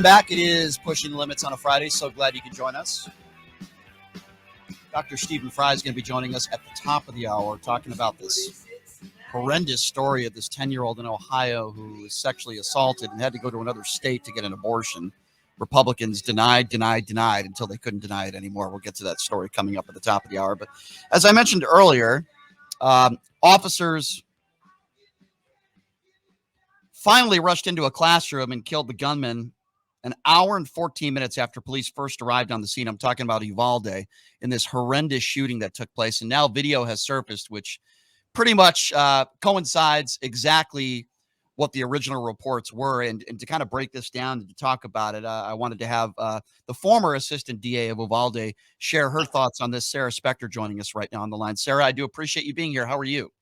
Back. It is Pushing the Limits on a Friday. So glad you could join us. Dr. Stephen Fry is going to be joining us at the top of the hour talking about this horrendous story of this 10-year-old in Ohio who was sexually assaulted and had to go to another state to get an abortion. Republicans denied until they couldn't deny it anymore. We'll get to that story coming up at the top of the hour. But as I mentioned earlier, officers finally rushed into a classroom and killed the gunman an hour and 14 minutes after police first arrived on the scene. I'm talking about Uvalde, in this horrendous shooting that took place. And now video has surfaced, which pretty much coincides exactly what the original reports were. And to kind of break this down and to talk about it, I wanted to have the former assistant DA of Uvalde share her thoughts on this. Sara Spector joining us right now on the line. Sara, I do appreciate you being here. How are you?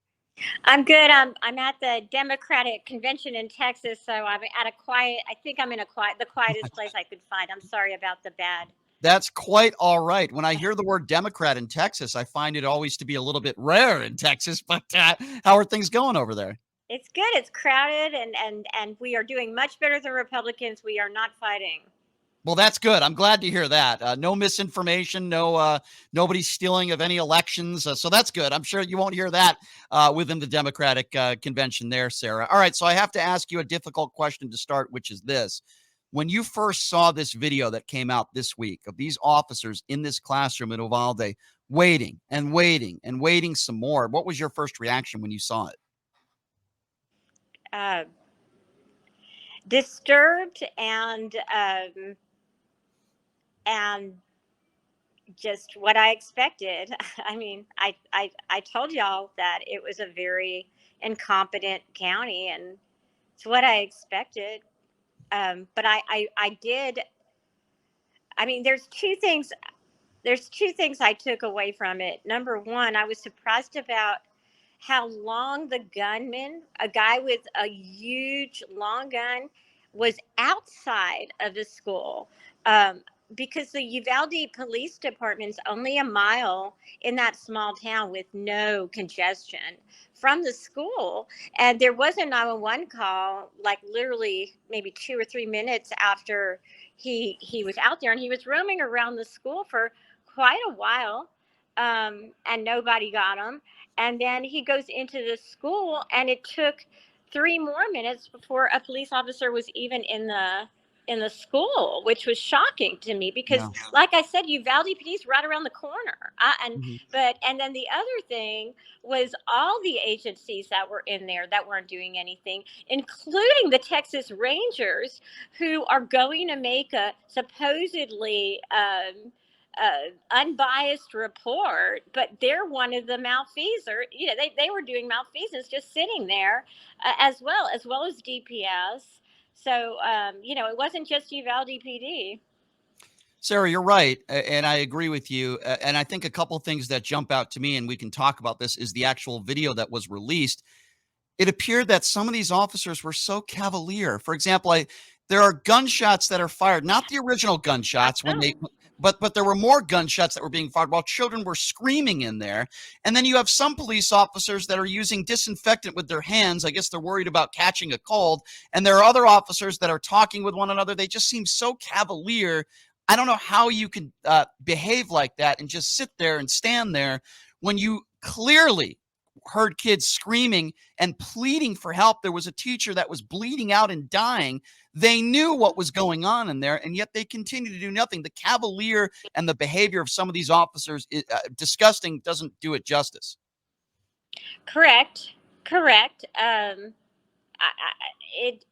I'm good. I'm at the Democratic convention in Texas, so I'm at a quiet. I think I'm in the quietest place I could find. I'm sorry about the bad. That's quite all right. When I hear the word Democrat in Texas, I find it always to be a little bit rare in Texas. But how are things going over there? It's good. It's crowded, and we are doing much better than Republicans. We are not fighting. Well, that's good. I'm glad to hear that. No misinformation, nobody stealing of any elections. So that's good. I'm sure you won't hear that within the Democratic convention there, Sara. All right. So I have to ask you a difficult question to start, which is this. When you first saw this video that came out this week of these officers in this classroom in Uvalde waiting and waiting and waiting some more, what was your first reaction when you saw it? Uh, Disturbed and just what I expected. I mean, I told y'all that it was a very incompetent county, and it's what I expected. But I did. I mean, There's two things I took away from it. Number one, I was surprised about how long the gunman, a guy with a huge long gun, was outside of the school. Because the Uvalde Police Department's only a mile in that small town with no congestion from the school. And there was a 911 call, like literally maybe 2 or 3 minutes after he was out there, and he was roaming around the school for quite a while, and nobody got him. And then he goes into the school, and it took 3 more minutes before a police officer was even in the school, which was shocking to me because, Yeah. like I said, Uvalde PD is right around the corner. Mhm. And then the other thing was all the agencies that were in there that weren't doing anything, including the Texas Rangers, who are going to make a supposedly unbiased report, but they're one of the malfeasors. You know, they were doing malfeasance just sitting there, as well as DPS. So, it wasn't just Uvalde PD. Sara, you're right. And I agree with you. And I think a couple things that jump out to me, and we can talk about this, is the actual video that was released. It appeared that some of these officers were so cavalier. For example, there are gunshots that are fired, not the original gunshots when they, but there were more gunshots that were being fired while children were screaming in there. And then you have some police officers that are using disinfectant with their hands. I guess they're worried about catching a cold. And there are other officers that are talking with one another. They just seem so cavalier. I don't know how you can behave like that and just sit there and stand there when you clearly heard kids screaming and pleading for help. There was a teacher that was bleeding out and dying. They knew what was going on in there, and yet they continued to do nothing. The cavalier and the behavior of some of these officers is disgusting, doesn't do it justice. Correct, correct. It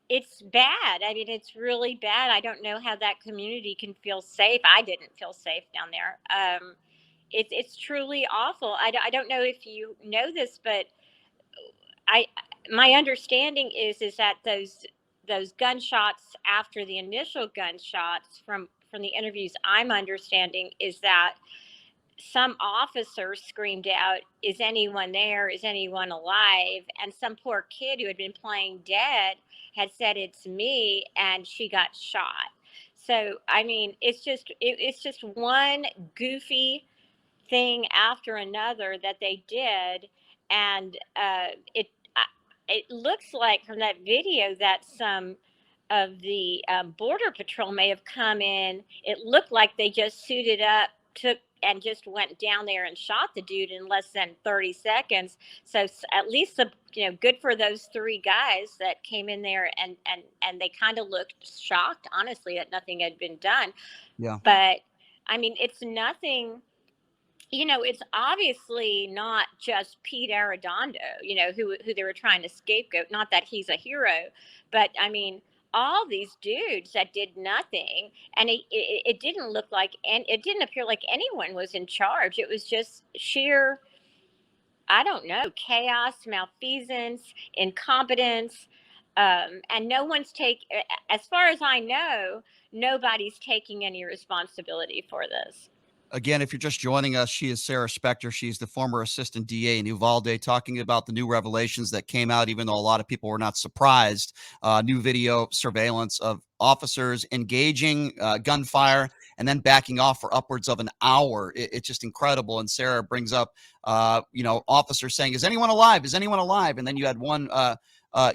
it's bad. I mean, it's really bad. I don't know how that community can feel safe. I didn't feel safe down there. It's truly awful. I don't know if you know this, but I my understanding is that those gunshots after the initial gunshots from the interviews I'm understanding is that some officer screamed out, "Is anyone there? Is anyone alive?" And some poor kid who had been playing dead had said, "It's me," and she got shot. So I mean, it's just one goofy thing after another that they did, and it looks like from that video that some the border patrol may have come in. It looked like they just suited up, took and just went down there and shot the dude in less than 30 seconds. So at least the, good for those three guys that came in there, and they kind of looked shocked, honestly, that nothing had been done. Yeah. But I mean, it's nothing. It's obviously not just Pete Arredondo, who they were trying to scapegoat. Not that he's a hero, but I mean, all these dudes that did nothing, and it didn't look like, and it didn't appear like anyone was in charge. It was just sheer, I don't know, chaos, malfeasance, incompetence, and no one's as far as I know, nobody's taking any responsibility for this. Again, if you're just joining us, she is Sara Spector. She's the former assistant DA in Uvalde, talking about the new revelations that came out, even though a lot of people were not surprised. New video surveillance of officers engaging gunfire and then backing off for upwards of an hour. It's just incredible. And Sara brings up, officers saying, "Is anyone alive? Is anyone alive?" And then you had one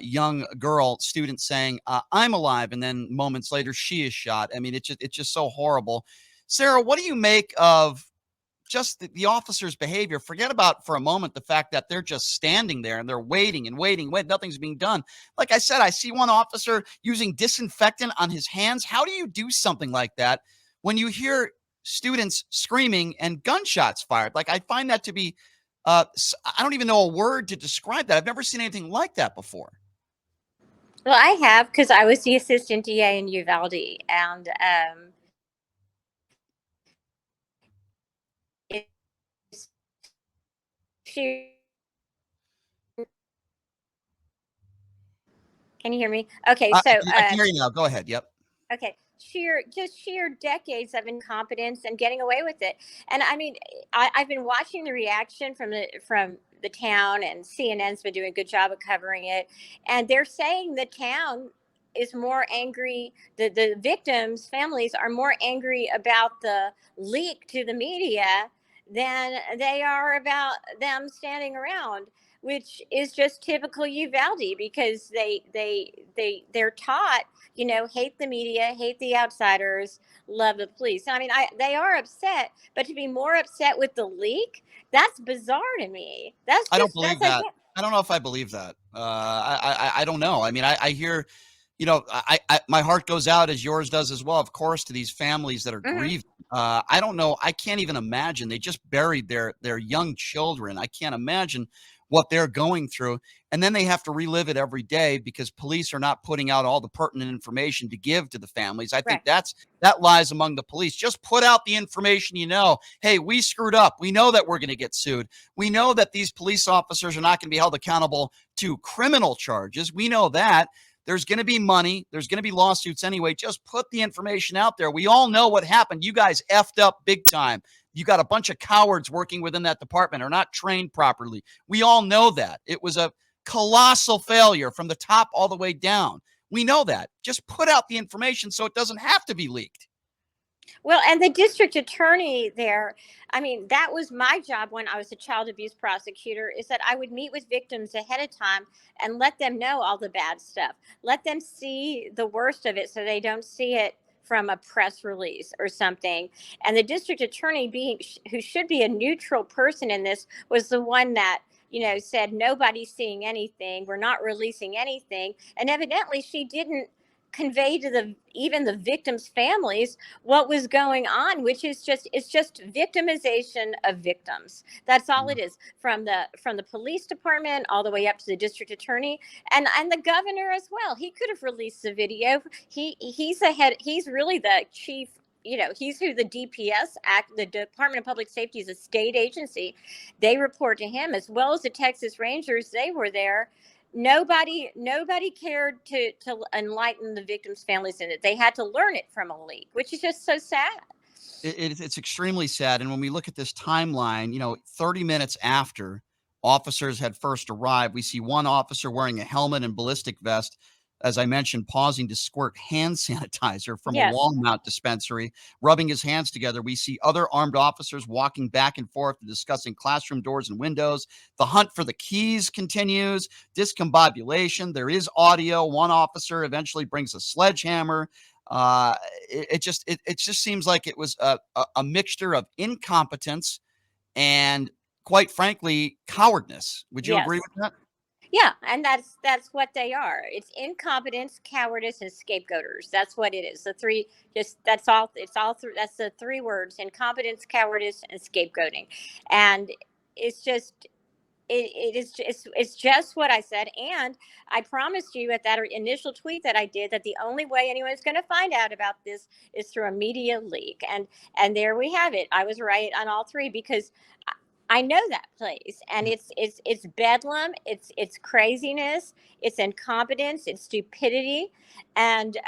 young girl student saying, "I'm alive," and then moments later she is shot. I mean, it's just so horrible. Sara, what do you make of just the officers' behavior? Forget about for a moment the fact that they're just standing there and they're waiting and waiting. Nothing's being done. Like I said, I see one officer using disinfectant on his hands. How do you do something like that when you hear students screaming and gunshots fired? Like, I find that to be, I don't even know a word to describe that. I've never seen anything like that before. Well, I have, because I was the assistant DA in Uvalde, and it's sheer. Can you hear me? Okay, so I can hear you now. Go ahead. Yep. okay, sheer decades of incompetence and getting away with it. And I mean, I've been watching the reaction from the town, and CNN's been doing a good job of covering it. And they're saying the town is more angry. The victims' families are more angry about the leak to the media than they are about them standing around, which is just typical Uvalde, because they're taught, hate the media, hate the outsiders, love the police. I mean, they are upset, but to be more upset with the leak, that's bizarre to me. I don't That's believe like, that. I don't know if I believe that. I don't know. I mean, I hear, my heart goes out, as yours does as well, of course, to these families that are mhm. grieved. I don't know. I can't even imagine. They just buried their young children. I can't imagine what they're going through. And then they have to relive it every day because police are not putting out all the pertinent information to give to the families. I think Right. that lies among the police. Just put out the information. Hey, we screwed up. We know that we're going to get sued. We know that these police officers are not going to be held accountable to criminal charges. We know that. There's going to be money. There's going to be lawsuits anyway. Just put the information out there. We all know what happened. You guys effed up big time. You got a bunch of cowards working within that department, are not trained properly. We all know that. It was a colossal failure from the top all the way down. We know that. Just put out the information so it doesn't have to be leaked. Well, and the district attorney there, I mean, that was my job when I was a child abuse prosecutor, is that I would meet with victims ahead of time and let them know all the bad stuff. Let them see the worst of it so they don't see it from a press release or something. And the district attorney, being who should be a neutral person in this, was the one that said nobody's seeing anything, we're not releasing anything. And evidently she didn't convey to the even the victims' families what was going on, which is just, it's just victimization of victims. That's all it is, from the police department all the way up to the district attorney, and the governor as well. He could have released the video. He's the head, he's really the chief. He's who the DPS act, the Department of Public Safety, is a state agency. They report to him, as well as the Texas Rangers. They were there. Nobody cared to enlighten the victims' families in it. They had to learn it from a leak, which is just so sad. It's extremely sad. And when we look at this timeline, 30 minutes after officers had first arrived, we see one officer wearing a helmet and ballistic vest as I mentioned, pausing to squirt hand sanitizer from a Yes. Walmart dispensary, rubbing his hands together. We see other armed officers walking back and forth discussing classroom doors and windows. The hunt for the keys continues. Discombobulation. There is audio. One officer eventually brings a sledgehammer. It just seems like it was a mixture of incompetence and, quite frankly, cowardness. Would you agree Yes. with that? Yeah, and that's what they are. It's incompetence, cowardice, and scapegoaters. That's what it is. The three, just that's all. It's all three. That's the three words: incompetence, cowardice, and scapegoating. And it's just it's just what I said. And I promised you at that initial tweet that I did that the only way anyone's going to find out about this is through a media leak. And there we have it. I was right on all three because I know that place, and it's bedlam, it's craziness, it's incompetence, it's stupidity, and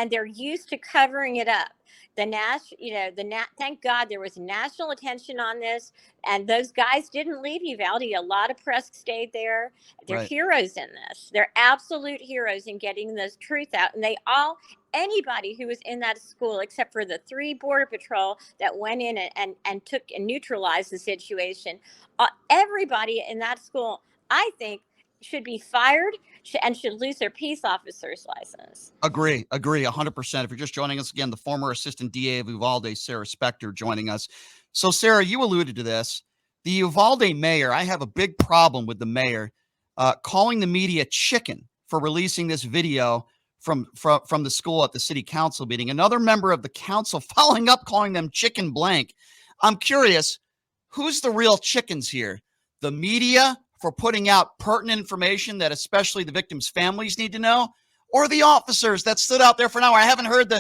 they're used to covering it up. Thank God there was national attention on this, and those guys didn't leave Uvalde. A lot of press stayed there. They're Right. heroes in this. They're absolute heroes in getting the truth out, and they all anybody who was in that school except for the three border patrol that went in and took and neutralized the situation, everybody in that school, I think, should be fired and should lose their peace officer's license. Agree 100%. If you're just joining us again, the former assistant DA of Uvalde, Sara Spector, joining us. So, Sarah, you alluded to this. The Uvalde mayor, I have a big problem with the mayor calling the media chicken for releasing this video from the school at the city council meeting. Another member of the council following up, calling them chicken blank. I'm curious, who's the real chickens here? The media for putting out pertinent information that especially the victims' families need to know, or the officers that stood out there for an hour? I haven't heard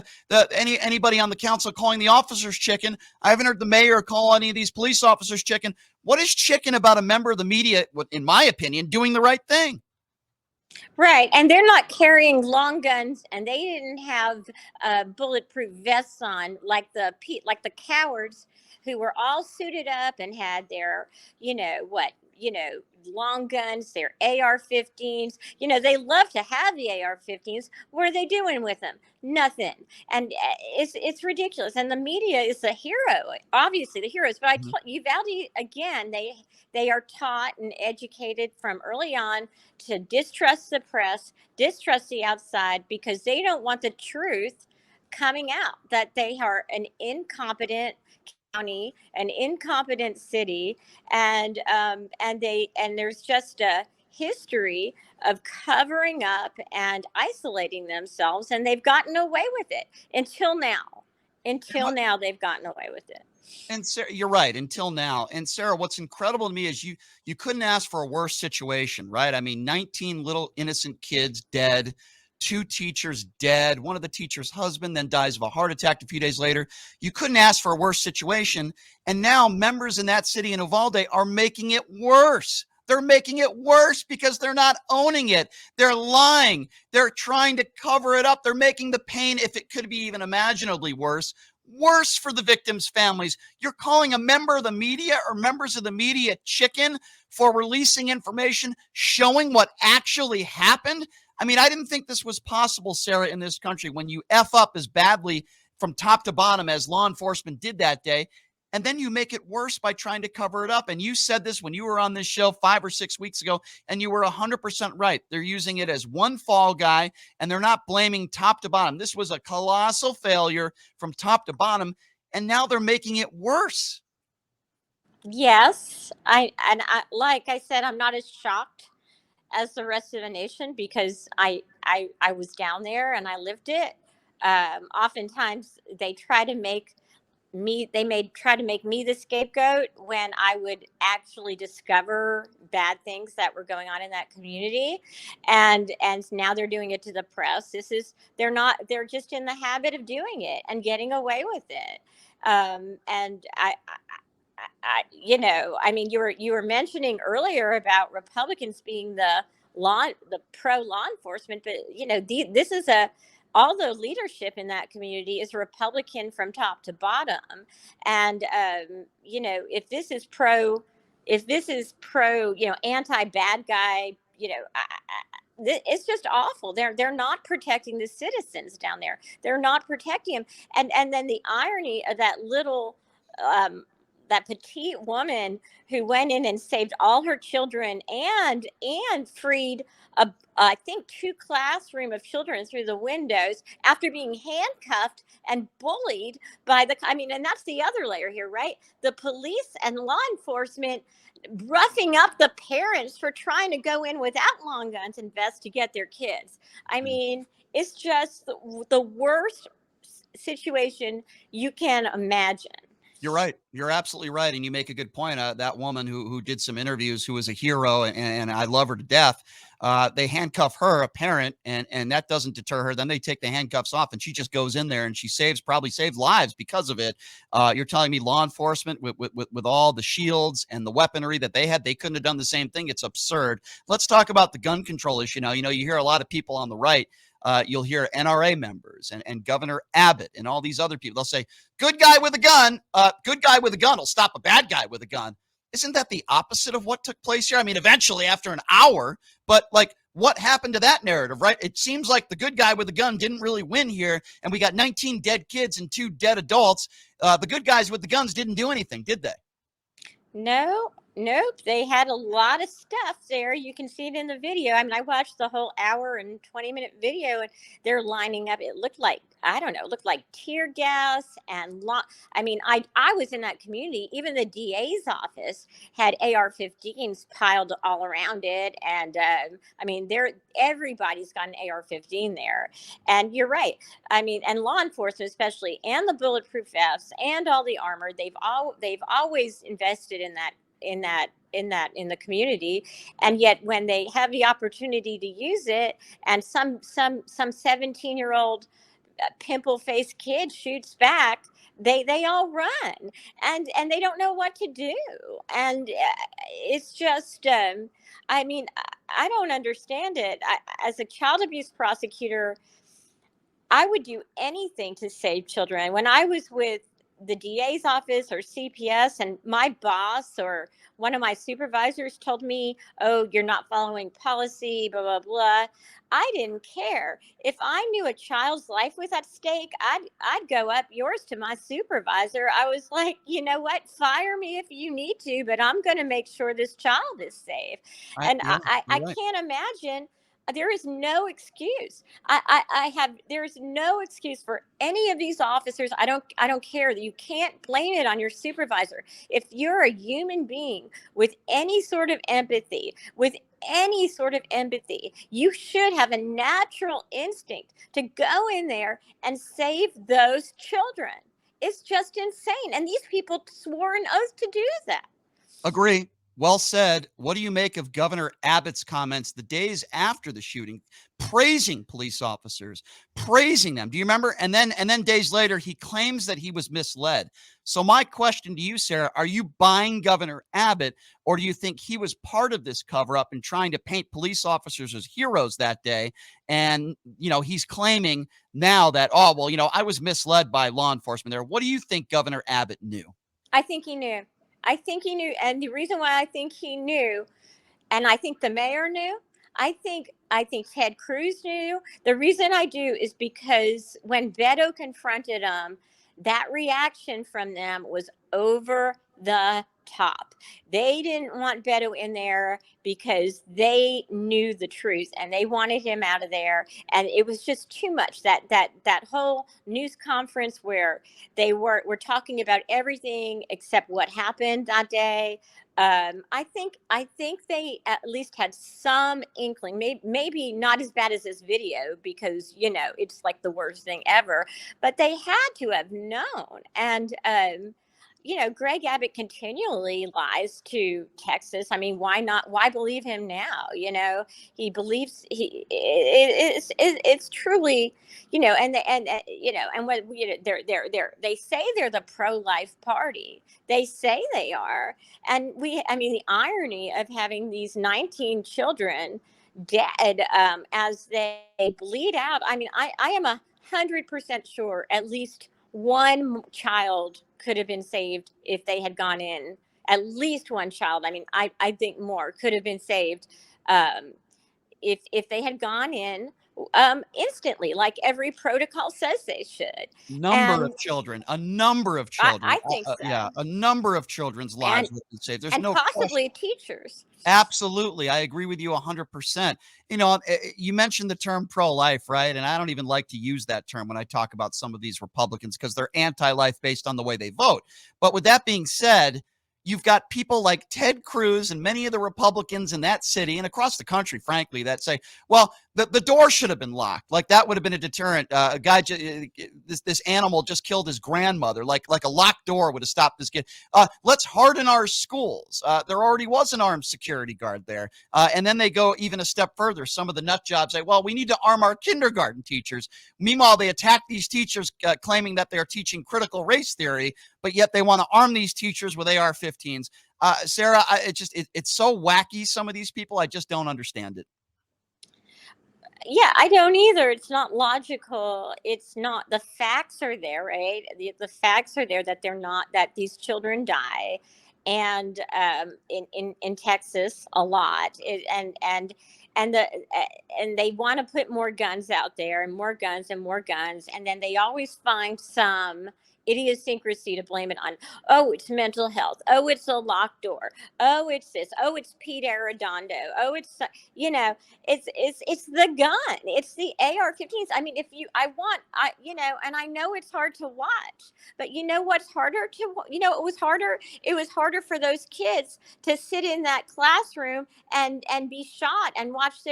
anybody on the council calling the officers chicken. I haven't heard the mayor call any of these police officers chicken. What is chicken about a member of the media, in my opinion, doing the right thing? Right, and they're not carrying long guns, and they didn't have bulletproof vests on like the cowards who were all suited up and had their, long guns, their AR-15s. They love to have the AR-15s. What are they doing with them? Nothing. And it's ridiculous. And the media is the hero, obviously the heroes. But Mhm. Uvalde again, they are taught and educated from early on to distrust the press, distrust the outside, because they don't want the truth coming out that they are an incompetent county, an incompetent city, and there's just a history of covering up and isolating themselves, and they've gotten away with it until now. Until now, they've gotten away with it. And Sarah, you're right, until now. And Sarah, what's incredible to me is you couldn't ask for a worse situation, right? I mean, 19 little innocent kids dead, two teachers dead, one of the teacher's husband then dies of a heart attack a few days later. You couldn't ask for a worse situation. And now members in that city in Uvalde are making it worse. They're making it worse because they're not owning it. They're lying. They're trying to cover it up. They're making the pain, if it could be even imaginably worse for the victims' families. You're calling a member of the media or members of the media chicken for releasing information showing what actually happened. I mean, I didn't think this was possible, Sarah, in this country when you F up as badly from top to bottom as law enforcement did that day. And then you make it worse by trying to cover it up. And you said this when you were on this show 5 or 6 weeks ago, and you were 100% right. They're using it as one fall guy, and they're not blaming top to bottom. This was a colossal failure from top to bottom, and now they're making it worse. Yes, I like I said, I'm not as shocked as the rest of the nation because I was down there and I lived it. Oftentimes they try to make try to make me the scapegoat when I would actually discover bad things that were going on in that community, and now they're doing it to the press. They're just in the habit of doing it and getting away with it. And I mean, you were mentioning earlier about Republicans being the pro law enforcement, but this is a all the leadership in that community is Republican from top to bottom, and if this is pro, anti bad guy, it's just awful. They're not protecting the citizens down there. They're not protecting them. And then the irony of that little um, that petite woman who went in and saved all her children and freed I think two classroom of children through the windows after being handcuffed and bullied by the. I mean, and that's the other layer here, right? The police and law enforcement roughing up the parents for trying to go in without long guns and vests to get their kids. I mean, it's just the worst situation you can imagine. You're right. You're absolutely right, and you make a good point. That woman who did some interviews, who was a hero, and I love her to death. They handcuff her, a parent, and that doesn't deter her. Then they take the handcuffs off, and she just goes in there and she probably saved lives because of it. You're telling me law enforcement with all the shields and the weaponry that they had, they couldn't have done the same thing? It's absurd. Let's talk about the gun control issue now. You hear a lot of people on the right. You'll hear NRA members and Governor Abbott and all these other people. They'll say, good guy with a gun, good guy with a gun will stop a bad guy with a gun. Isn't that the opposite of what took place here? I mean, eventually after an hour, but like, what happened to that narrative, right? It seems like the good guy with a gun didn't really win here, and we got 19 dead kids and 2 dead adults. The good guys with the guns didn't do anything, did they? No, nope. They had a lot of stuff there. You can see it in the video. I mean, I watched the whole hour and 20-minute video, and they're lining up. It looked like, I don't know, it looked like tear gas and I mean, I was in that community. Even the DA's office had AR-15s piled all around it, and I mean, everybody's got an AR-15 there. And you're right. I mean, and law enforcement especially, and the bulletproof vests, and all the armor. They've always invested in the community, and yet when they have the opportunity to use it, and some 17-year-old pimple faced kid shoots back, they all run, and they don't know what to do. And it's just I mean, I don't understand it. As a child abuse prosecutor, I would do anything to save children. When I was with the DA's office or CPS, and my boss or one of my supervisors told me, "Oh, you're not following policy, blah blah blah," I didn't care. If I knew a child's life was at stake, I'd go up yours to my supervisor. I was like, you know what? Fire me if you need to, but I'm going to make sure this child is safe. And Yeah, I you're right. can't imagine. There is no excuse. I have, there's no excuse for any of these officers. I don't care that you can't blame it on your supervisor. If you're a human being with any sort of empathy, you should have a natural instinct to go in there and save those children. It's just insane. And these people swore an oath to do that. Agree. Well said. What do you make of Governor Abbott's comments the days after the shooting, praising police officers, praising them? Do you remember? And then days later, he claims that he was misled. So my question to you, Sarah, are you buying Governor Abbott, or do you think he was part of this cover up and trying to paint police officers as heroes that day? And he's claiming now that, oh, well, I was misled by law enforcement there. What do you think Governor Abbott knew? I think he knew. I think he knew. And the reason why I think he knew, and I think the mayor knew. I think Ted Cruz knew. The reason I do is because when Beto confronted him, that reaction from them was over the top. They didn't want Beto in there because they knew the truth and they wanted him out of there. And it was just too much. That whole news conference where were talking about everything except what happened that day. I think they at least had some inkling, maybe not as bad as this video, because it's like the worst thing ever, but they had to have known. And Greg Abbott continually lies to Texas. I mean, why not? Why believe him now? He believes it's truly, and what they say they're the pro-life party. They say they are, and I mean, the irony of having these 19 children dead as they bleed out. I mean, I am 100% sure at least one child could have been saved if they had gone in. At least one child. I mean, I think more could have been saved. Um, if they had gone in instantly, like every protocol says they should. Number of And children, a number of children, I think yeah, so. a number of children's lives and have been saved. There's and no question. possibly teachers. Absolutely. I agree with you 100%. You mentioned the term pro-life, right? And I don't even like to use that term when I talk about some of these Republicans because they're anti-life based on the way they vote. But with that being said, you've got people like Ted Cruz and many of the Republicans in that city and across the country, frankly, that say, well, the door should have been locked. Like that would have been a deterrent. A guy, this animal just killed his grandmother. Like a locked door would have stopped this kid. Let's harden our schools. There already was an armed security guard there. And then they go even a step further. Some of the nut jobs say, well, we need to arm our kindergarten teachers. Meanwhile, they attack these teachers claiming that they're teaching critical race theory, but yet they want to arm these teachers with AR-15s. Sarah, it's so wacky, some of these people. I just don't understand it. Yeah, I don't either. It's not logical. It's not. The facts are there, right? The facts are there that they're not, that these children die, and in Texas a lot. And the and they want to put more guns out there, and more guns and more guns, and then they always find some idiosyncrasy to blame it on. Oh, it's mental health. Oh, it's a locked door. Oh, it's this. Oh, it's Pete Arredondo. Oh, it's, you know, it's the gun. It's the AR-15s. I mean, if you I want I you know, and I know it's hard to watch, but you know what's harder to, it was harder for those kids to sit in that classroom and be shot, and watch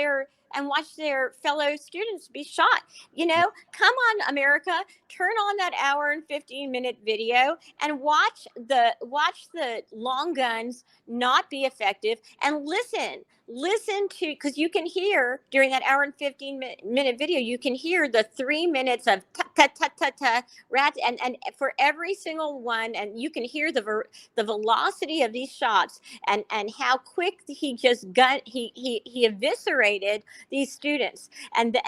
their fellow students be shot. Come on, America, turn on that hour and 15-minute video and watch the long guns not be effective, and listen to, because you can hear during that hour and 15-minute video, you can hear the 3 minutes of ta ta ta ta ta rat, and for every single one, and you can hear the velocity of these shots, and how quick he eviscerated these students. And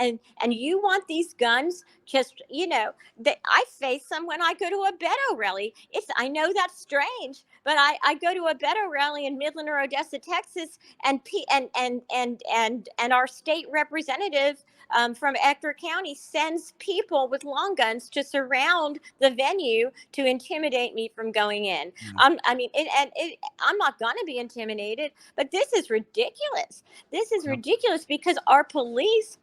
you want these guns, just, that I face them when I go to a Beto rally. I know that's strange, but I go to a Beto rally in Midland or Odessa, Texas, and our state representative from Ector County sends people with long guns to surround the venue to intimidate me from going in. Yeah. I'm not going to be intimidated, but this is ridiculous. This is Yeah. ridiculous because our police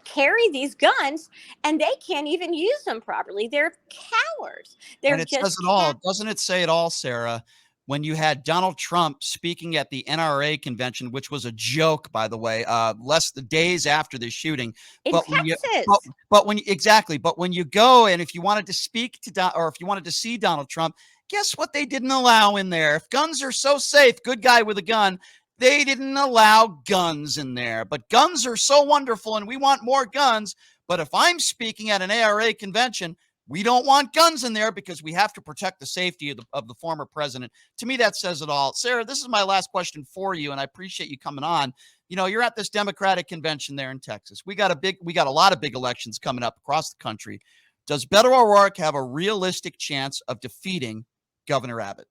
carry these guns and they can't even use them properly. They're cowards. And They're it says just it all. Doesn't it say it all, Sarah? When you had Donald Trump speaking at the NRA convention, which was a joke, by the way, less the days after the shooting. in But when you, but, Texas. but when you, exactly, but when you go and if you wanted to speak to or if you wanted to see Donald Trump, guess what they didn't allow in there? If guns are so safe, good guy with a gun, they didn't allow guns in there. But guns are so wonderful, and we want more guns. But if I'm speaking at an ARA convention, we don't want guns in there because we have to protect the safety of the former president. To me, that says it all. Sarah, this is my last question for you, and I appreciate you coming on. You're at this Democratic convention there in Texas. We got a lot of big elections coming up across the country. Does Beto O'Rourke have a realistic chance of defeating Governor Abbott?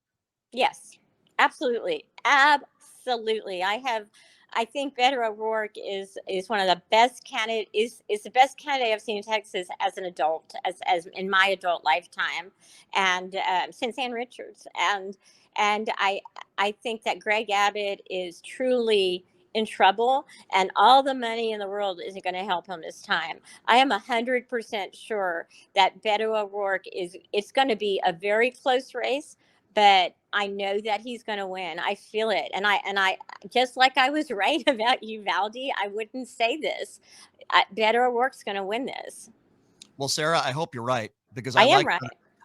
Yes, absolutely. Absolutely. I think Beto O'Rourke is one of the best candidate is the best candidate I've seen in Texas as an adult, as in my adult lifetime, and since Ann Richards, and I think that Greg Abbott is truly in trouble, and all the money in the world isn't going to help him this time. I am 100% sure that Beto O'Rourke it's going to be a very close race, but I know that he's going to win. I feel it. And I just like I was right about Uvalde, I wouldn't say this. Beto O'Rourke's going to win this. Well, Sarah, I hope you're right because I am right.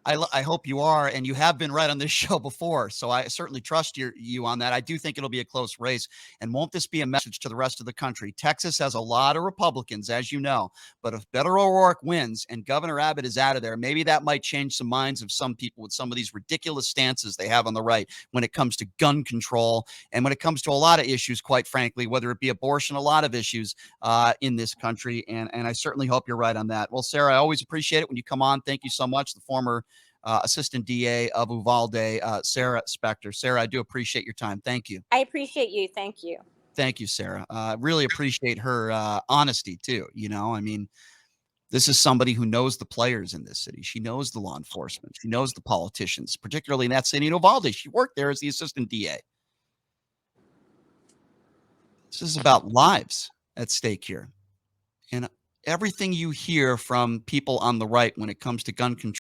I hope you are, and you have been right on this show before. So I certainly trust you on that. I do think it'll be a close race. And won't this be a message to the rest of the country? Texas has a lot of Republicans, as you know, but if Beto O'Rourke wins and Governor Abbott is out of there, maybe that might change some minds of some people with some of these ridiculous stances they have on the right when it comes to gun control and when it comes to a lot of issues, quite frankly, whether it be abortion, a lot of issues in this country. And I certainly hope you're right on that. Well, Sarah, I always appreciate it when you come on. Thank you so much. The former Assistant DA of Uvalde, Sara Spector. Sarah, I do appreciate your time. Thank you. I appreciate you. Thank you. Thank you, Sarah. Really appreciate her honesty too. I mean, this is somebody who knows the players in this city. She knows the law enforcement. She knows the politicians, particularly in that city in Uvalde. She worked there as the assistant DA. This is about lives at stake here. And everything you hear from people on the right when it comes to gun control